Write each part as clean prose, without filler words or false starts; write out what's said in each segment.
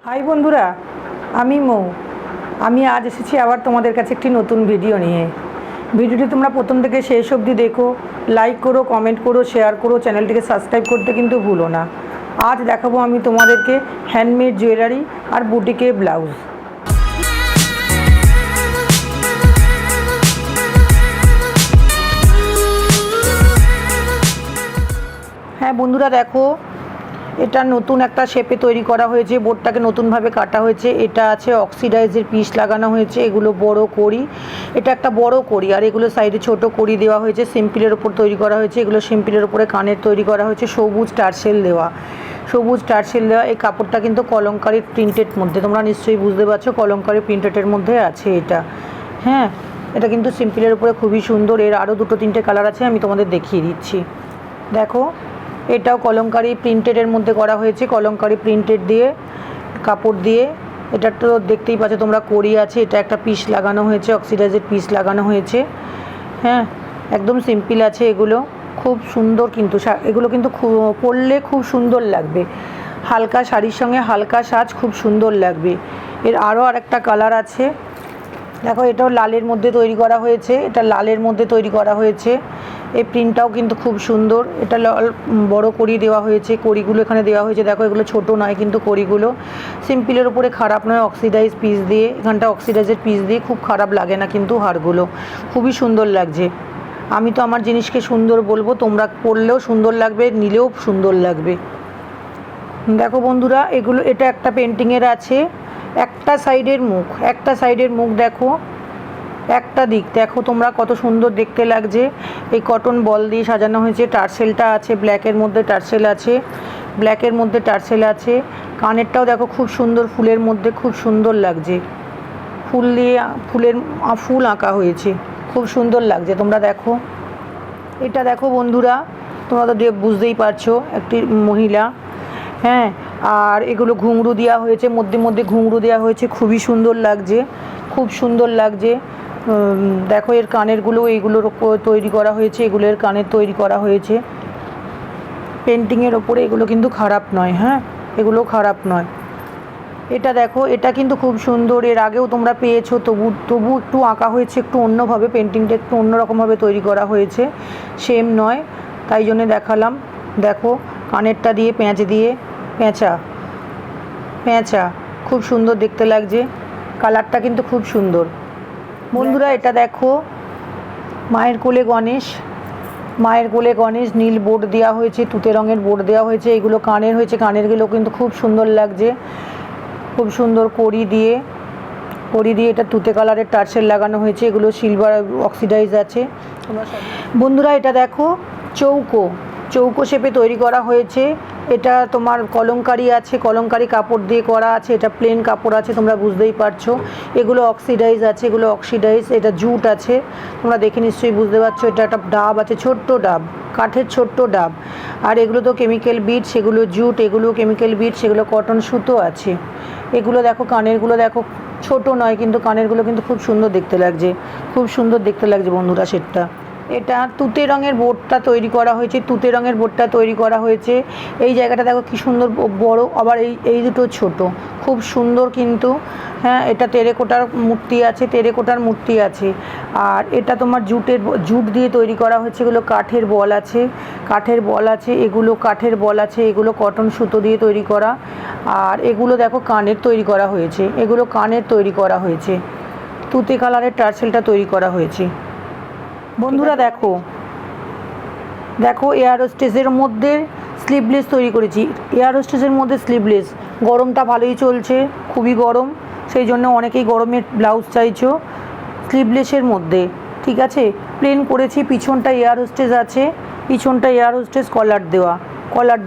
High বন্ধুরা, আমি মৌ। আমি আজ এসেছি আবার তোমাদের কাছে একটি নতুন ভিডিও নিয়ে। ভিডিওটি তোমরা প্রথম থেকে শেষ অবধি দেখো, লাইক করো, কমেন্ট করো, শেয়ার করো, চ্যানেলটিকে সাবস্ক্রাইব করতে কিন্তু ভুলো না। আজ দেখাবো আমি তোমাদেরকে হ্যান্ডমেড জুয়েলারি আর বুটিকের ব্লাউজ। হ্যাঁ বন্ধুরা, দেখো এটা নতুন একটা শেপে তৈরি করা হয়েছে, বোর্ডটাকে নতুনভাবে কাটা হয়েছে। এটা আছে অক্সিডাইজের পিস লাগানো হয়েছে, এগুলো বড় কড়ি, এটা একটা বড় কড়ি, আর এগুলো সাইডে ছোট কড়ি দেওয়া হয়েছে। সিম্পলের ওপর তৈরি করা হয়েছে, এগুলো সিম্পলের ওপরে কানের তৈরি করা হয়েছে, সবুজ টার্সেল দেওয়া, সবুজ টার্সেল দেওয়া। এই কাপড়টা কিন্তু কলমকারি প্রিন্টেড মধ্যে, তোমরা নিশ্চয়ই বুঝতে পারছো কলমকারি প্রিন্টেডের মধ্যে আছে এটা। হ্যাঁ, এটা কিন্তু সিম্পলের উপরে খুবই সুন্দর। এর আরও দুটো তিনটে কালার আছে, আমি তোমাদের দেখিয়ে দিচ্ছি। দেখো, এটাও কলমকারি প্রিন্টেডের মধ্যে করা হয়েছে, কলমকারি প্রিন্টেড দিয়ে কাপড় দিয়ে। এটা তো দেখতেই পাচ্ছ তোমরা, কড়ি আছে, এটা একটা পিস লাগানো হয়েছে, অক্সিডাইজের পিস লাগানো হয়েছে। হ্যাঁ, একদম সিম্পল আছে, এগুলো খুব সুন্দর, কিন্তু এগুলো কিন্তু পরলে খুব সুন্দর লাগবে, হালকা শাড়ির সঙ্গে হালকা সাজ খুব সুন্দর লাগবে। এর আরও আরেকটা কালার আছে, দেখো এটাও লালের মধ্যে তৈরি করা হয়েছে, এটা লালের মধ্যে তৈরি করা হয়েছে। এই প্রিন্টটাও কিন্তু খুব সুন্দর। এটা বড় কড়ি দেওয়া হয়েছে, কড়িগুলো এখানে দেওয়া হয়েছে। দেখো এগুলো ছোট নয় কিন্তু কড়িগুলো, সিম্পলের উপরে খারাপ নয়, অক্সিডাইজ পিস দিয়ে, এখানটা অক্সিডাইজের পিস দিয়ে, খুব খারাপ লাগে না কিন্তু হারগুলো খুবই সুন্দর লাগছে। আমি তো আমার জিনিসকে সুন্দর বলবো, তোমরা পরলেও সুন্দর লাগবে, নিলেও সুন্দর লাগবে। দেখো বন্ধুরা, এগুলো এটা একটা পেন্টিংয়ের আছে, একটা সাইডের মুখ দেখো, একটা দিক দেখো তোমরা কত সুন্দর দেখতে লাগছে। এই কটন বল দিয়ে সাজানো হয়েছে, টার্সেলটা আছে ব্ল্যাকের মধ্যে, টার্সেল আছে ব্ল্যাকের মধ্যে, টার্সেল আছে। কানেরটাও দেখো খুব সুন্দর, ফুলের মধ্যে খুব সুন্দর লাগছে, ফুল দিয়ে ফুল আঁকা হয়েছে, খুব সুন্দর লাগছে। তোমরা দেখো, এটা দেখো বন্ধুরা, তোমরা তো বুঝতেই পারছো একটি মহিলা। হ্যাঁ, আর এগুলো ঘুঙরু দেওয়া হয়েছে, মধ্যে মধ্যে ঘুঙরু দেওয়া হয়েছে, খুবই সুন্দর লাগছে, খুব সুন্দর লাগছে। দেখো এর কানেরগুলো এইগুলোর ওপর তৈরি করা হয়েছে, এগুলোর কানের তৈরি করা হয়েছে পেন্টিংয়ের ওপরে, এগুলো কিন্তু খারাপ নয়। হ্যাঁ, এগুলো খারাপ নয়। এটা দেখো, এটা কিন্তু খুব সুন্দর, এর আগেও তোমরা পেয়েছো, তবু একটু আঁকা হয়েছে, একটু অন্যভাবে, পেন্টিংটা একটু অন্যরকমভাবে তৈরি করা হয়েছে, সেম নয়, তাই জন্যে দেখালাম। দেখো কানেরটা দিয়ে পেঁচা খুব সুন্দর দেখতে লাগছে, কালারটা কিন্তু খুব সুন্দর। বন্ধুরা এটা দেখো, মায়ের কোলে গণেশ, নীল বোর্ড দেওয়া হয়েছে, তুতে রঙের বোর্ড দেওয়া হয়েছে। এগুলো কানের হয়েছে, কানেরগুলো কিন্তু খুব সুন্দর লাগছে, খুব সুন্দর কড়ি দিয়ে এটা তুতে কালারের টার্সেল লাগানো হয়েছে। এগুলো সিলভার অক্সিডাইজ আছে। বন্ধুরা এটা দেখো, চৌকো শেপে তৈরি করা হয়েছে। এটা তোমার কলমকারি আছে, কলমকারি কাপড় দিয়ে করা আছে, এটা প্লেন কাপড় আছে, তোমরা বুঝতেই পারছো। এগুলো অক্সিডাইজ আছে, এটা জুট আছে, তোমরা দেখে নিশ্চয়ই বুঝতে পারছো। এটা একটা ডাব আছে, ছোট্ট ডাব, কাঠের ছোট্ট ডাব। আর এগুলো তো কেমিক্যাল বিট, সেগুলো জুট, এগুলো কেমিক্যাল বিট, সেগুলো কটন সুতো আছে। এগুলো দেখো, কানেরগুলো দেখো, ছোট নয় কিন্তু কানেরগুলো কিন্তু খুব সুন্দর দেখতে লাগছে, বন্ধুরা সেটটা। এটা তুতে রঙের বোর্ডটা তৈরি করা হয়েছে, এই জায়গাটা দেখো কি সুন্দর বড়, আবার এই দুটো ছোট, খুব সুন্দর কিন্তু। হ্যাঁ, এটা টেরাকোটার মূর্তি আছে, আর এটা তোমার জুট দিয়ে তৈরি করা হয়েছে। এগুলো কাঠের বল আছে, এগুলো কটন সুতো দিয়ে তৈরি করা। আর এগুলো দেখো কানের তৈরি করা হয়েছে, তুতে কালারের টার্সেলটা তৈরি করা হয়েছে। বন্ধুরা দেখো, এয়ার হোস্টেসের মধ্যে স্লিভলেস তৈরি করেছি, গরমটা ভালোই চলছে, খুবই গরম, সেই জন্য অনেকেই গরমের ব্লাউজ চাইছো স্লিভলেসের মধ্যে। ঠিক আছে, প্লেন করেছি, পিছনটা এয়ার হোস্টেস কলার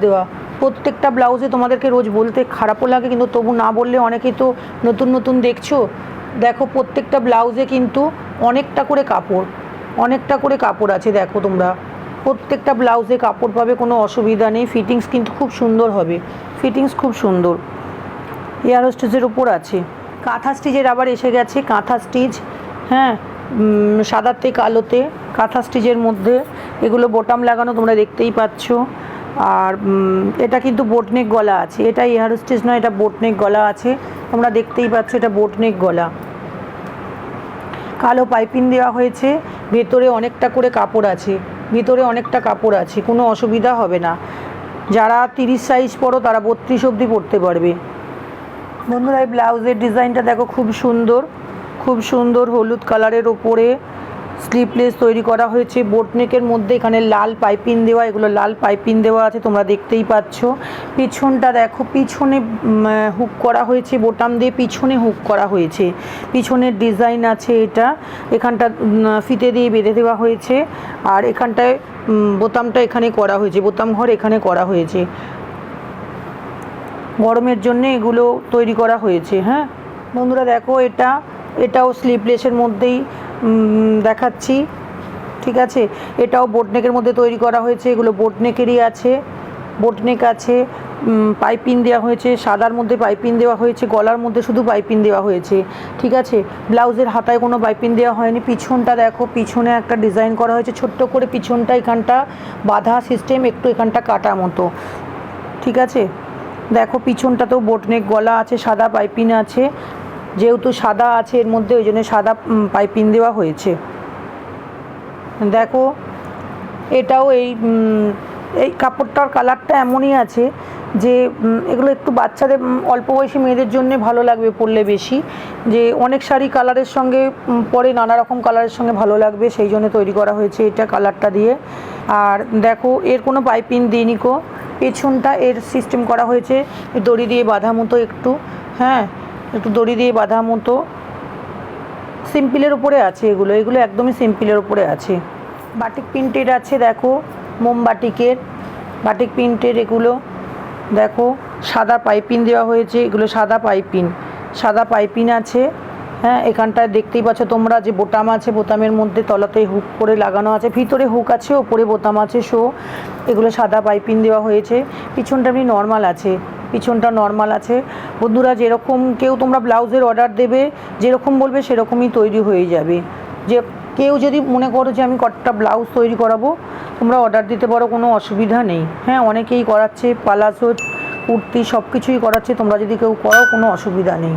দেওয়া। প্রত্যেকটা ব্লাউজে তোমাদেরকে রোজ বলতে খারাপও লাগে, কিন্তু তবু না বললে অনেকেই তো নতুন দেখছো। দেখো প্রত্যেকটা ব্লাউজে কিন্তু অনেকটা করে কাপড় আছে। দেখো তোমরা প্রত্যেকটা ব্লাউজে কাপড় পাবে, কোনো অসুবিধা নেই। ফিটিংস কিন্তু খুব সুন্দর হবে, এয়ার হোস্টেসের উপর আছে। কাঁথা স্টিচের আবার এসে গেছে, কাঁথা স্টিচ। হ্যাঁ, সাদাতে কালোতে কাঁথা স্টিচের মধ্যে, এগুলো বোতাম লাগানো, তোমরা দেখতেই পাচ্ছ। আর এটা কিন্তু বোটনেক গলা আছে, এটা এয়ার স্টেজ নয়, এটা বোটনেক গলা আছে, তোমরা দেখতেই পাচ্ছ এটা বোটনেক গলা। কালো পাইপিং দেওয়া হয়েছে, ভেতরে অনেকটা করে কাপড় আছে, ভিতরে অনেকটা কাপড় আছে, কোনো অসুবিধা হবে না। যারা 30 সাইজ পরো তারা 32 অবধি পরতে পারবে। বন্ধুরা এই ব্লাউজের ডিজাইনটা দেখো, খুব সুন্দর, খুব সুন্দর হলুদ কালারের ওপরে স্লিভলেস তৈরি করা হয়েছে। বোটনেকের মধ্যে এখানে লাল পাইপিং দেওয়া, এগুলো লাল পাইপিং দেওয়া আছে, তোমরা দেখতেই পাচ্ছ। পিছনটা দেখো, পিছনে হুক করা হয়েছে, বোতাম দিয়ে পিছনে হুক করা হয়েছে, পিছনের ডিজাইন আছে এটা। এখানটা ফিতে দিয়ে বেঁধে দেওয়া হয়েছে, আর এখানটায় বোতামটা এখানে করা হয়েছে, বোতাম ঘর এখানে করা হয়েছে। গরমের জন্য এগুলো তৈরি করা হয়েছে। হ্যাঁ বন্ধুরা দেখো, এটাও স্লিভলেসের মধ্যেই দেখাচ্ছি, ঠিক আছে। এটাও বোটনেকের মধ্যে তৈরি করা হয়েছে, এগুলো বোটনেকেরই আছে, বোটনেক আছে, পাইপিং দেওয়া হয়েছে, সাদার মধ্যে পাইপিং দেওয়া হয়েছে, গলার মধ্যে শুধু পাইপিং দেওয়া হয়েছে, ঠিক আছে। ব্লাউজের হাতায় কোনো পাইপিং দেওয়া হয়নি। পিছনটা দেখো, পিছনে একটা ডিজাইন করা হয়েছে ছোট্ট করে, পিছনটা এখানটা বাঁধা সিস্টেম, একটু এখানটা কাটা মতো, ঠিক আছে। দেখো পিছনটাতেও বোটনেক গলা আছে, সাদা পাইপিং আছে, যেহেতু সাদা আছে এর মধ্যে ওই জন্য সাদা পাইপিং দেওয়া হয়েছে। দেখো এটাও এই কাপড়টার কালারটা এমনই আছে যে এগুলো একটু বাচ্চাদের, অল্প বয়সী মেয়েদের জন্য ভালো লাগবে পরলে বেশি, যে অনেক শাড়ি কালারের সঙ্গে পরে নানা রকম কালারের সঙ্গে ভালো লাগবে, সেই জন্য তৈরি করা হয়েছে এটা কালারটা দিয়ে। আর দেখো এর কোনো পাইপিং দিইনি কো, পেছনটা এর সিস্টেম করা হয়েছে দড়ি দিয়ে বাঁধা মতো একটু, হ্যাঁ একটু দড়ি দিয়ে বাঁধা মতো, সিম্পলের উপরে আছে এগুলো, এগুলো একদমই সিম্পলের উপরে আছে। বাটিক প্রিন্টের আছে, দেখো মোমবাটিকের বাটিক প্রিন্টের এগুলো, দেখো সাদা পাইপিং দেওয়া হয়েছে, এগুলো সাদা পাইপিং আছে। হ্যাঁ এখানটায় দেখতেই পাচ্ছ তোমরা যে বোতাম আছে, বোতামের মধ্যে তলাতে হুক করে লাগানো আছে, ভিতরে হুক আছে, ওপরে বোতাম আছে, এগুলো সাদা পাইপিং দেওয়া হয়েছে। পিছনটা এমনি নর্মাল আছে, পিছনটা নর্মাল আছে। বন্ধুরা যেরকম কেউ তোমরা ব্লাউজের অর্ডার দেবে, যেরকম বলবে সেরকমই তৈরি হয়ে যাবে। যে কেউ যদি মনে করো যে আমি কতটা ব্লাউজ তৈরি করাবো, তোমরা অর্ডার দিতে পারো, কোনো অসুবিধা নেই। হ্যাঁ অনেকেই করাচ্ছে, পালাজো কুর্তি সব কিছুই করাচ্ছে, তোমরা যদি কেউ করো কোনো অসুবিধা নেই।